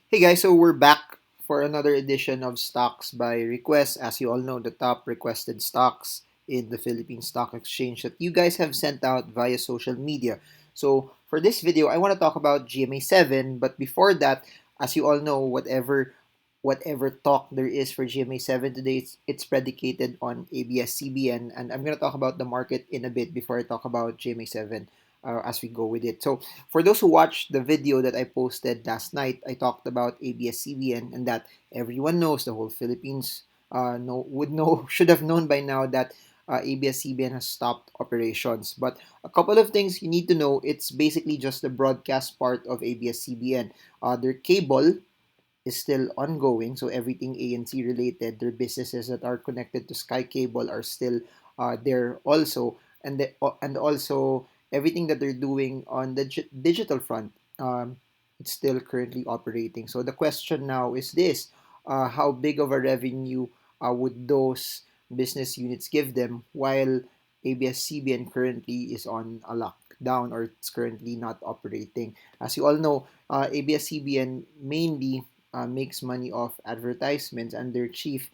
Hey guys, so we're back for another edition of Stocks by Request. As you all know, the top requested stocks in the Philippine Stock Exchange that you guys have sent out via social media. So for this video, I want to talk about GMA7, but before that, as you all know, whatever talk there is for GMA7 today, it's predicated on ABS CBN, and I'm going to talk about the market in a bit before I talk about GMA7 as we go with it. So for those who watched the video that I posted last night, I talked about ABS CBN and that everyone knows, the whole Philippines would know, should have known by now that ABS CBN has stopped operations. But a couple of things you need to know: it's basically just the broadcast part of ABS CBN. Their cable is still ongoing, so everything ANC related, their businesses that are connected to Sky Cable are still there also, and also everything that they're doing on the digital front, it's still currently operating. So the question now is this: how big of a revenue would those business units give them while ABS-CBN currently is on a lockdown, or it's currently not operating? As you all know, ABS-CBN mainly makes money off advertisements, and their chief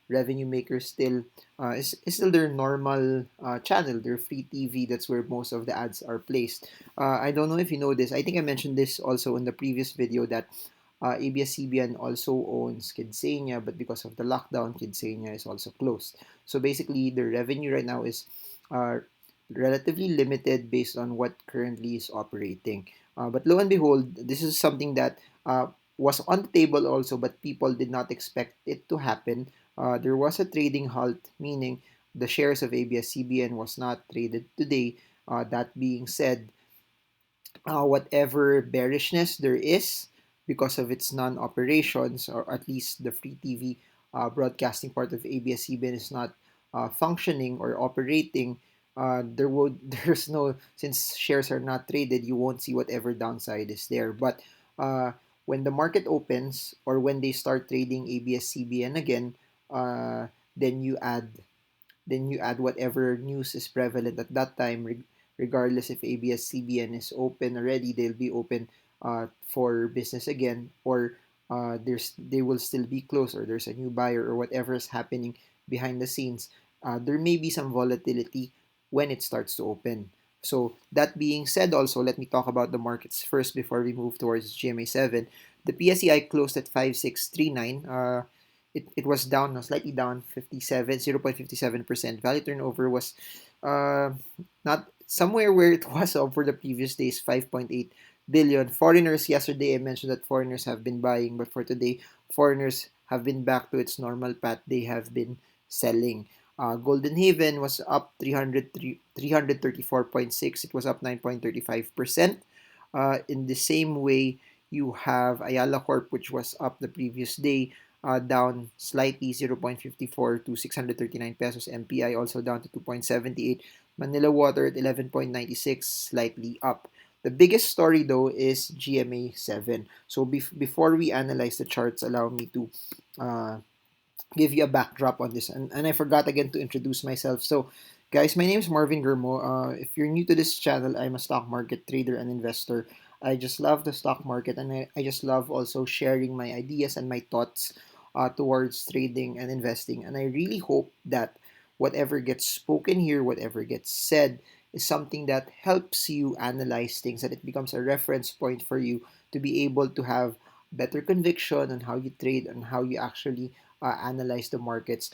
revenue maker is still their normal channel, their free TV. That's where most of the ads are placed. I don't know if you know this. I think I mentioned this also in the previous video that ABS-CBN also owns Kidsania, but because of the lockdown, Kidsania is also closed. So basically, the revenue right now is uh, relatively limited based on what currently is operating. But lo and behold, this is something that was on the table also, but people did not expect it to happen. There was a trading halt, meaning the shares of ABS-CBN was not traded today. That being said, whatever bearishness there is because of its non-operations, or at least the free TV broadcasting part of ABS-CBN is not functioning or operating, there's no, since shares are not traded, you won't see whatever downside is there. But uh, when the market opens, or when they start trading ABS-CBN again, uh, then you add whatever news is prevalent at that time, regardless if ABS CBN is open already, they'll be open for business again, or they will still be closed, or there's a new buyer, or whatever is happening behind the scenes. There may be some volatility when it starts to open. So that being said, also let me talk about the markets first before we move towards GMA7. The PSEI closed at 5639. It was down, no, slightly down, 0.57%. Value turnover was uh, not somewhere where it was over the previous days, 5.8 billion. Foreigners, yesterday I mentioned that foreigners have been buying, but for today, foreigners have been back to its normal path. They have been selling. Golden Haven was up 334.6. It was up 9.35%. In the same way, you have Ayala Corp, which was up the previous day, down slightly, 0.54 to 639 pesos. MPI also down to 2.78. Manila Water at 11.96, slightly up. The biggest story though is GMA7. So before we analyze the charts, allow me to uh, give you a backdrop on this. And I forgot again to introduce myself. So, guys, my name is Marvin Germo. If you're new to this channel, I'm a stock market trader and investor. I just love the stock market, and I just love also sharing my ideas and my thoughts towards trading and investing. And I really hope that whatever gets spoken here, whatever gets said, is something that helps you analyze things, that it becomes a reference point for you to be able to have better conviction on how you trade and how you actually analyze the markets.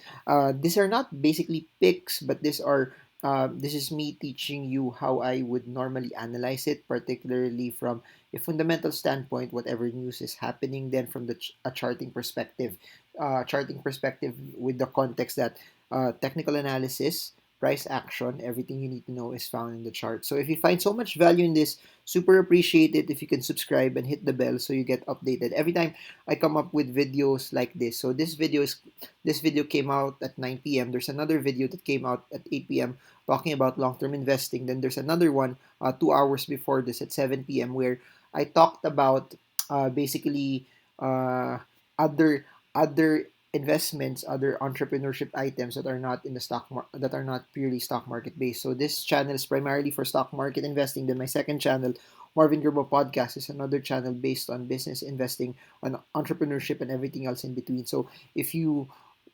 These are not basically picks, but this is me teaching you how I would normally analyze it, particularly from a fundamental standpoint, whatever news is happening, then from a charting perspective with the context that technical analysis, price action, everything you need to know is found in the chart. So if you find so much value in this, super appreciate it if you can subscribe and hit the bell so you get updated every time I come up with videos like this. So this video came out at 9 p.m. There's another video that came out at 8 p.m. talking about long-term investing. Then there's another one 2 hours before this at 7 p.m. where I talked about basically other other investments, other entrepreneurship items that are not in the that are not purely stock market based. So this channel is primarily for stock market investing. Then my second channel Marvin Gerbo Podcast is another channel based on business, investing, on entrepreneurship, and everything else in between. So if you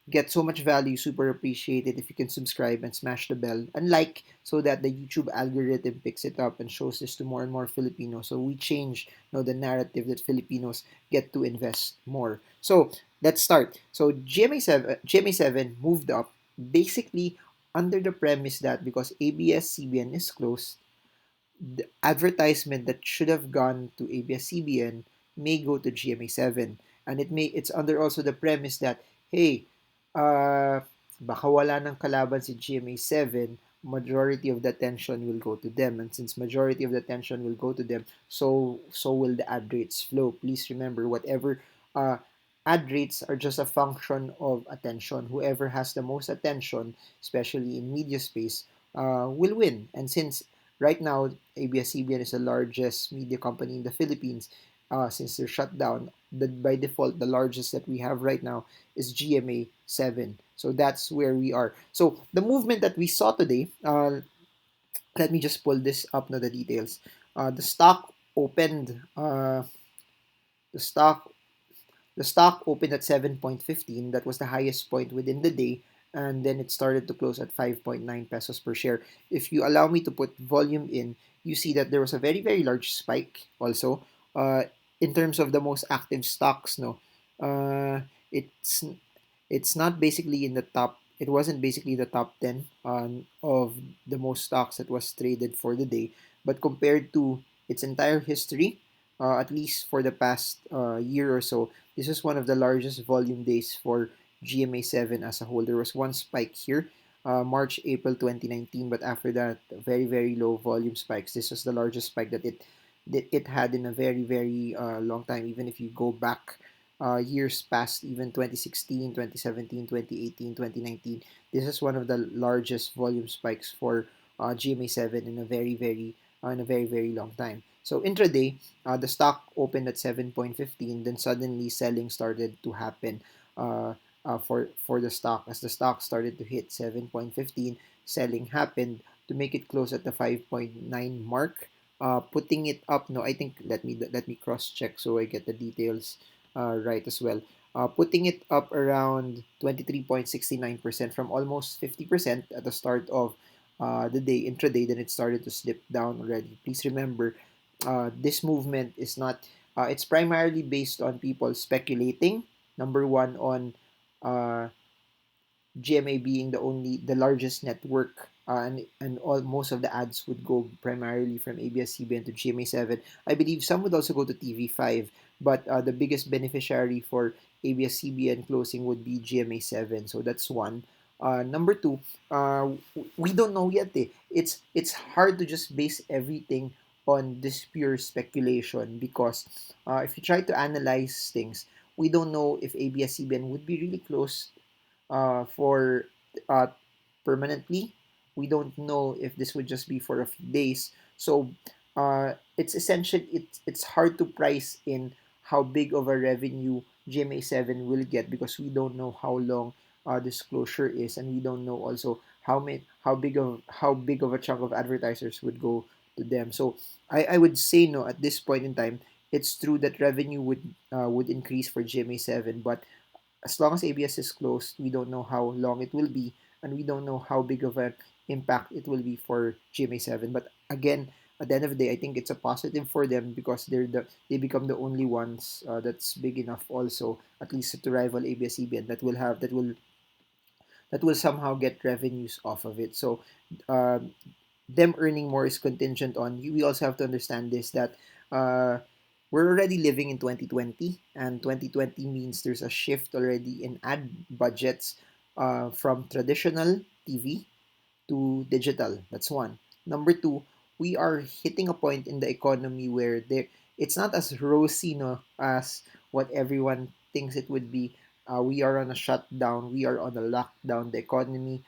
get so much value, super appreciated if you can subscribe and smash the bell and like, so that the YouTube algorithm picks it up and shows this to more and more Filipinos. So we change, the narrative that Filipinos get to invest more. So let's start. So GMA7 moved up basically under the premise that because ABS CBN is closed, the advertisement that should have gone to ABS CBN may go to GMA7. And it's under also the premise that, hey, baka wala ng kalaban si GMA7, majority of the attention will go to them. And since majority of the attention will go to them, so will the ad rates flow. Please remember, whatever uh, ad rates are just a function of attention. Whoever has the most attention, especially in media space, will win. And since right now ABS CBN is the largest media company in the Philippines, since they're shut down, by default, the largest that we have right now is GMA7. So that's where we are. So the movement that we saw today, let me just pull this up now, the details. The stock opened, the stock the stock opened at 7.15. That was the highest point within the day. And then it started to close at 5.9 pesos per share. If you allow me to put volume in, you see that there was a very, very large spike also. In terms of the most active stocks, no. Uh, it's it's not basically in the top, it wasn't basically the top 10 of the most stocks that was traded for the day, but compared to its entire history, at least for the past year or so, this is one of the largest volume days for GMA7 as a whole. There was one spike here, March, April 2019, but after that, very, very low volume spikes. This was the largest spike that it had in a very, very long time. Even if you go back years past, even 2016, 2017, 2018, 2019, this is one of the largest volume spikes for GMA7 in a very, very long time. So intraday, the stock opened at 7.15, then suddenly selling started to happen for the stock. As the stock started to hit 7.15, selling happened to make it close at the 5.9 mark, putting it up. No, I think let me cross check so I get the details right as well. Putting it up around 23.69% from almost 50% at the start of the day intraday. Then it started to slip down already. Please remember, this movement is not. It's primarily based on people speculating. Number one, on uh, GMA being the largest network, and all most of the ads would go primarily from ABS CBN to GMA7. I believe some would also go to TV5, but the biggest beneficiary for ABS CBN closing would be GMA7. So that's one. Number two, we don't know yet. It's hard to just base everything on this pure speculation, because if you try to analyze things, we don't know if ABS CBN would be really close for uh, permanently. We don't know if this would just be for a few days. So it's essential. It's hard to price in how big of a revenue GMA7 will get, because we don't know how long this closure is, and we don't know also how big of a chunk of advertisers would go to them. So I would say no at this point in time. It's true that revenue would increase for GMA7, but as long as ABS is closed, we don't know how long it will be, and we don't know how big of an impact it will be for GMA7. But again, at the end of the day, I think it's a positive for them, because they become the only ones that's big enough also, at least to rival ABS CBN, that will somehow get revenues off of it. So them earning more is contingent on you. We also have to understand this, that uh, we're already living in 2020, and 2020 means there's a shift already in ad budgets from traditional TV to digital. That's one. Number two, we are hitting a point in the economy where it's not as rosy, no, as what everyone thinks it would be. We are on a shutdown. We are on a lockdown. The economy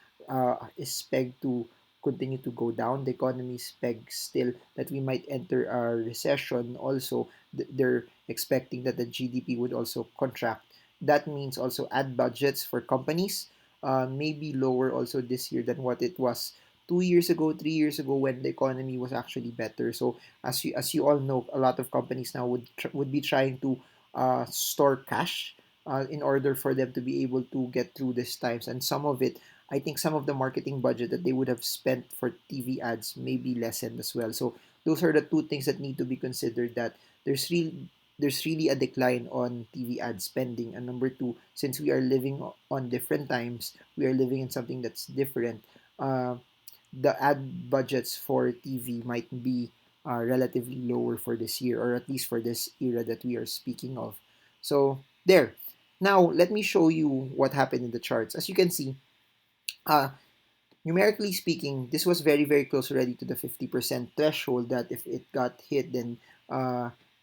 is pegged to continue to go down. The economy is pegged still that we might enter a recession. Also, they're expecting that the GDP would also contract. That means also ad budgets for companies may be lower also this year than what it was 2 years ago, 3 years ago, when the economy was actually better. So as you all know, a lot of companies now would be trying to store cash in order for them to be able to get through these times. And some of it, I think, some of the marketing budget that they would have spent for TV ads may be lessened as well. So those are the two things that need to be considered. That there's really a decline on TV ad spending. And number two, since we are living on different times, we are living in something that's different. Uh, the ad budgets for TV might be relatively lower for this year, or at least for this era that we are speaking of. So there. Now let me show you what happened in the charts. As you can see, uh, numerically speaking, this was very, very close already to the 50% threshold, that if it got hit, then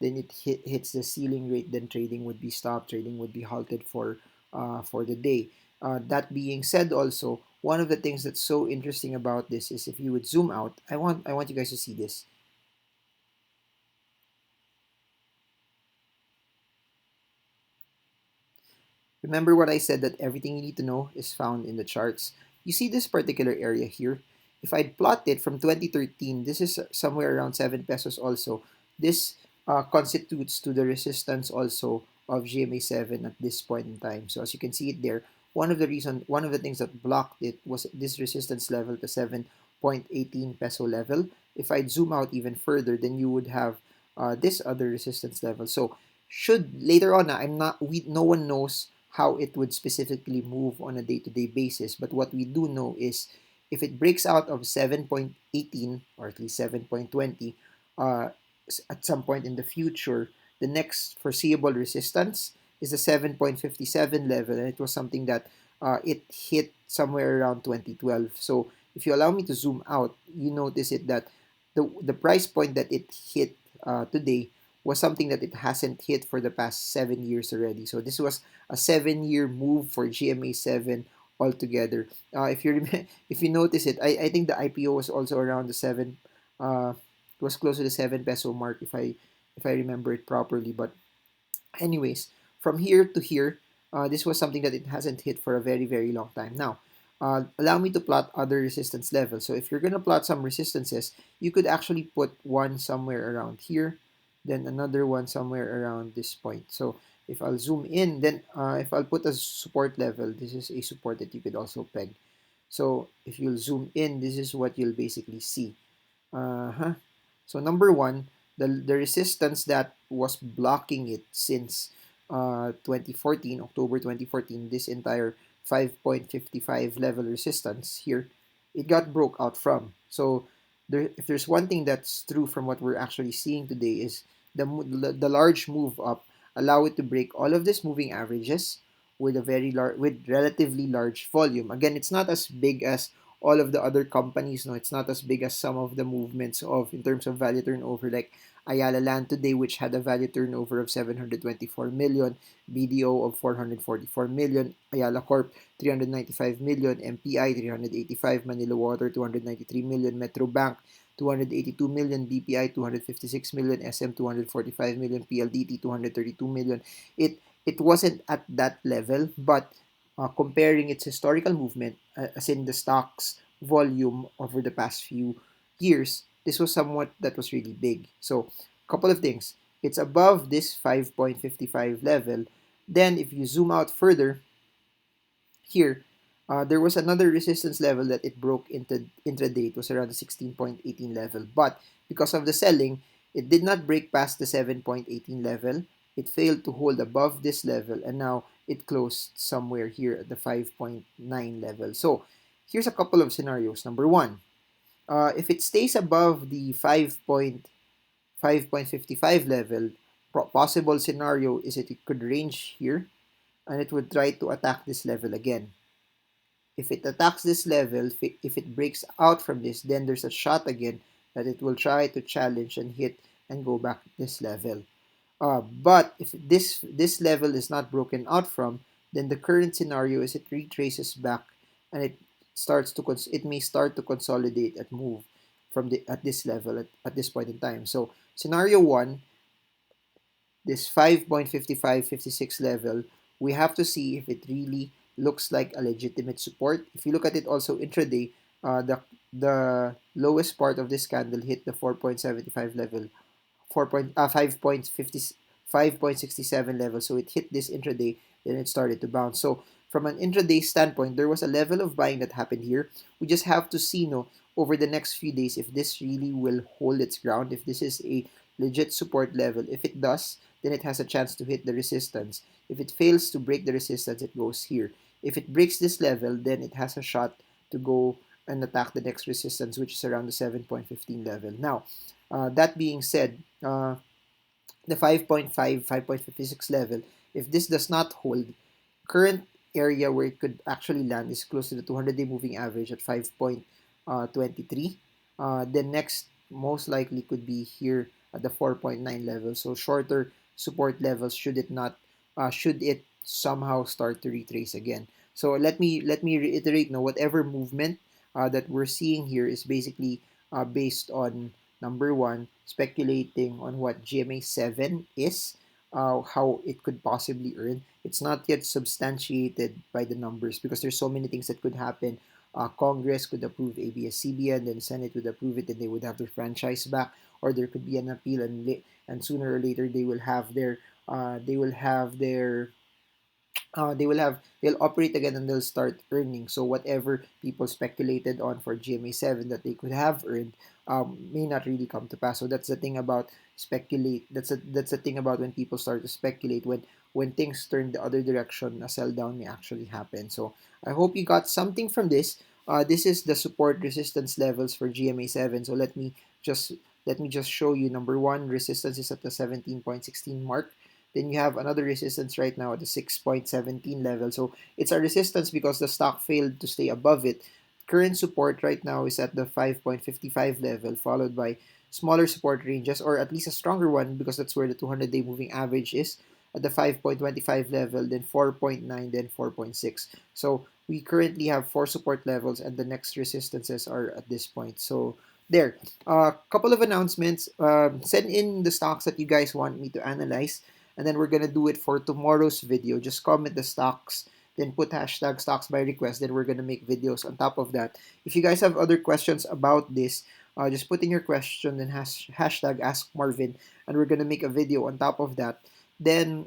it hits the ceiling rate, then trading would be stopped, trading would be halted for the day. That being said, also, one of the things that's so interesting about this is, if you would zoom out, I want you guys to see this. Remember what I said, that everything you need to know is found in the charts. You see this particular area here? If I'd plot it from 2013, this is somewhere around 7 pesos also. This constitutes to the resistance also of GMA7 at this point in time. So as you can see it there, one of the things that blocked it was this resistance level, the 7.18 peso level. If I'd zoom out even further, then you would have this other resistance level. So should later on, no one knows how it would specifically move on a day-to-day basis. But what we do know is, if it breaks out of 7.18, or at least 7.20, uh, at some point in the future, the next foreseeable resistance is the 7.57 level. And it was something that it hit somewhere around 2012. So if you allow me to zoom out, you notice it that the price point that it hit today was something that it hasn't hit for the past 7 years already. So this was a 7 year move for GMA7 altogether. If you notice it, I think the IPO was also around the seven. It was close to the 7 peso mark, if I remember it properly. But anyways, from here to here, this was something that it hasn't hit for a very, very long time. Now, allow me to plot other resistance levels. So if you're gonna plot some resistances, you could actually put one somewhere around here, then another one somewhere around this point. So if I'll zoom in, then if I'll put a support level, this is a support that you could also peg. So if you'll zoom in, this is what you'll basically see. Uh-huh. So number one, the resistance that was blocking it since 2014, October 2014, this entire 5.55 level resistance here, it got broke out from. So if there's one thing that's true from what we're actually seeing today, is the large move up allow it to break all of these moving averages with a with relatively large volume. Again, it's not as big as all of the other companies. No, it's not as big as some of the movements of in terms of value turnover, like Ayala Land today, which had a value turnover of 724 million, BDO of 444 million, Ayala Corp 395 million, MPI 385, Manila Water 293 million, Metro Bank 282 million, BPI 256 million, SM 245 million, PLDT 232 million. It wasn't at that level, but comparing its historical movement, as in the stock's volume over the past few years, this was somewhat that was really big. So, a couple of things. It's above this 5.55 level. Then, if you zoom out further, here, there was another resistance level that it broke into intraday. It was around the 16.18 level. But because of the selling, it did not break past the 7.18 level. It failed to hold above this level, and now it closed somewhere here at the 5.9 level. So here's a couple of scenarios. Number one, if it stays above the 5.55 level, possible scenario is that it could range here, and it would try to attack this level again. If it attacks this level, if it breaks out from this, then there's a shot again that it will try to challenge and hit and go back to this level. But if this level is not broken out from, then the current scenario is it retraces back, and it may start to consolidate and move from at this level at this point in time. So scenario one, this 5.5556 level, we have to see if it really looks like a legitimate support. If you look at it also intraday, the lowest part of this candle hit the 4.75 level, 5.67 level. So it hit this intraday, then it started to bounce. So from an intraday standpoint, there was a level of buying that happened here. We just have to see, no, over the next few days if this really will hold its ground, if this is a legit support level. If it does, then it has a chance to hit the resistance. If it fails to break the resistance, it goes here. If it breaks this level, then it has a shot to go and attack the next resistance, which is around the 7.15 level. Now, that being said, the 5.5, 5.56 level, if this does not hold, current area where it could actually land is close to the 200-day moving average at 5.23. The next most likely could be here at the 4.9 level. So shorter support levels should it somehow start to retrace again. So let me reiterate now, whatever movement that we're seeing here is basically based on number one, speculating on what GMA7 is, how it could possibly earn. It's not yet substantiated by the numbers because there's so many things that could happen. Congress could approve ABS CBN, then Senate would approve it, and they would have their franchise back, or there could be an appeal, and sooner or later they'll operate again and they'll start earning. So whatever people speculated on for GMA7 that they could have earned may not really come to pass. So that's the thing about speculate. That's the thing about when people start to speculate. When things turn the other direction, a sell down may actually happen. So I hope you got something from this. This is the support resistance levels for GMA7. So just let me just show you. Number one, resistance is at the 17.16 mark. Then you have another resistance right now at the 6.17 level. So it's a resistance because the stock failed to stay above it. Current support right now is at the 5.55 level, followed by smaller support ranges, or at least a stronger one because that's where the 200-day moving average is at the 5.25 level, then 4.9, then 4.6. So we currently have four support levels, and the next resistances are at this point. So there. A couple of announcements. Send in the stocks that you guys want me to analyze, and then we're gonna do it for tomorrow's video. Just comment the stocks, then put hashtag stocks by request. Then we're gonna make videos on top of that. If you guys have other questions about this, just put in your question, then hashtag ask Marvin, and we're gonna make a video on top of that. Then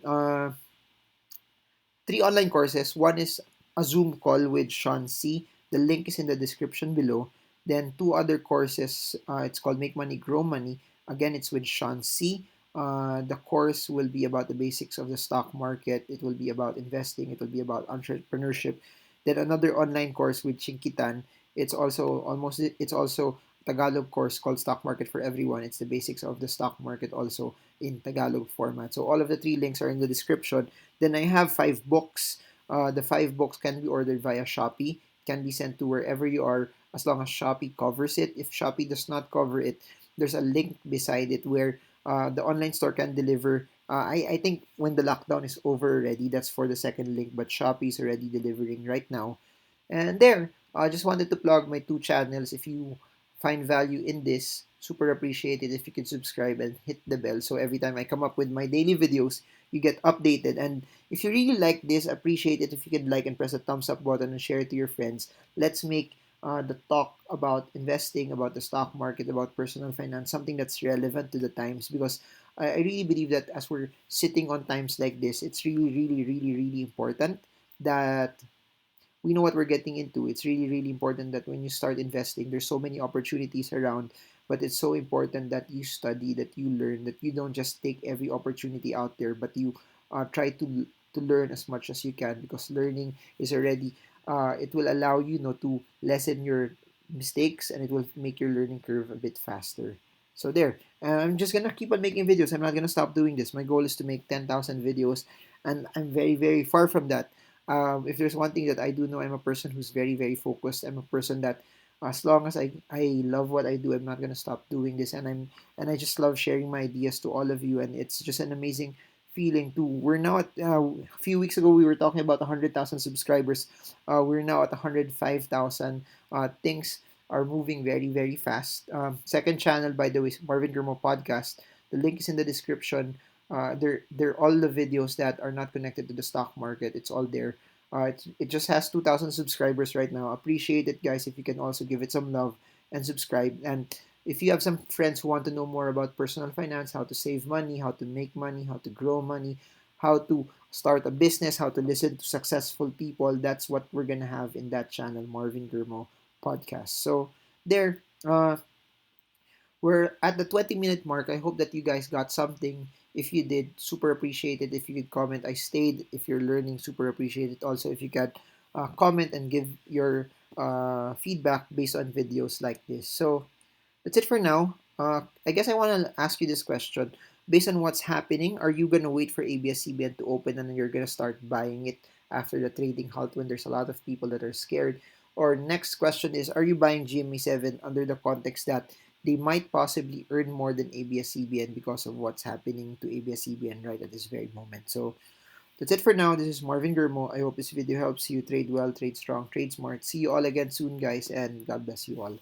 three online courses. One is a Zoom call with Sean C. The link is in the description below. Then two other courses. It's called Make Money, Grow Money. Again, it's with Sean C. The course will be about the basics of the stock market. It will be about investing. It will be about entrepreneurship. Then another online course with Chinkitan. It's also Tagalog course called Stock Market for Everyone. It's the basics of the stock market also in Tagalog format. So all of the three links are in the description. Then I have 5 books. The 5 books can be ordered via Shopee. Can be sent to wherever you are as long as Shopee covers it. If Shopee does not cover it, there's a link beside it where the online store can deliver. I think when the lockdown is over already, that's for the second link, but Shopee is already delivering right now. And there, I just wanted to plug my two channels. If you find value in this, super appreciated if you could subscribe and hit the bell so every time I come up with my daily videos, you get updated. And if you really like this, appreciate it if you could like and press the thumbs up button and share it to your friends. Let's make the talk about investing, about the stock market, about personal finance, something that's relevant to the times because I really believe that as we're sitting on times like this, it's really, really, really, really important that we know what we're getting into. It's really, really important that when you start investing, there's so many opportunities around, but it's so important that you study, that you learn, that you don't just take every opportunity out there, but you try to learn as much as you can because learning is already it will allow you, to lessen your mistakes and it will make your learning curve a bit faster. So there. I'm just gonna keep on making videos. I'm not gonna stop doing this. My goal is to make 10,000 videos, and I'm very, very far from that. If there's one thing that I do know, I'm a person who's very, very focused. I'm a person that, as long as I love what I do, I'm not gonna stop doing this, and I just love sharing my ideas to all of you, and it's just an amazing feeling too. We're now at a few weeks ago we were talking about 100,000 subscribers. We're now at 105,000. Things are moving very, very fast. Second channel, by the way, Marvin Germo Podcast. The link is in the description. They're all the videos that are not connected to the stock market. It's all there. It just has 2,000 subscribers right now. Appreciate it, guys. If you can also give it some love and subscribe. And if you have some friends who want to know more about personal finance, how to save money, how to make money, how to grow money, how to start a business, how to listen to successful people, that's what we're gonna have in that channel, Marvin Gurmo Podcast. So there, we're at the 20-minute mark. I hope that you guys got something. If you did, super appreciate it. If you could comment, I stayed. If you're learning, super appreciate it. Also, if you could comment and give your feedback based on videos like this. So that's it for now. I guess I want to ask you this question. Based on what's happening, are you going to wait for ABS CBN to open and then you're going to start buying it after the trading halt when there's a lot of people that are scared? Or next question is, are you buying GMA7 under the context that they might possibly earn more than ABS CBN because of what's happening to ABS CBN right at this very moment? So that's it for now. This is Marvin Gurmo. I hope this video helps you trade well, trade strong, trade smart. See you all again soon, guys, and God bless you all.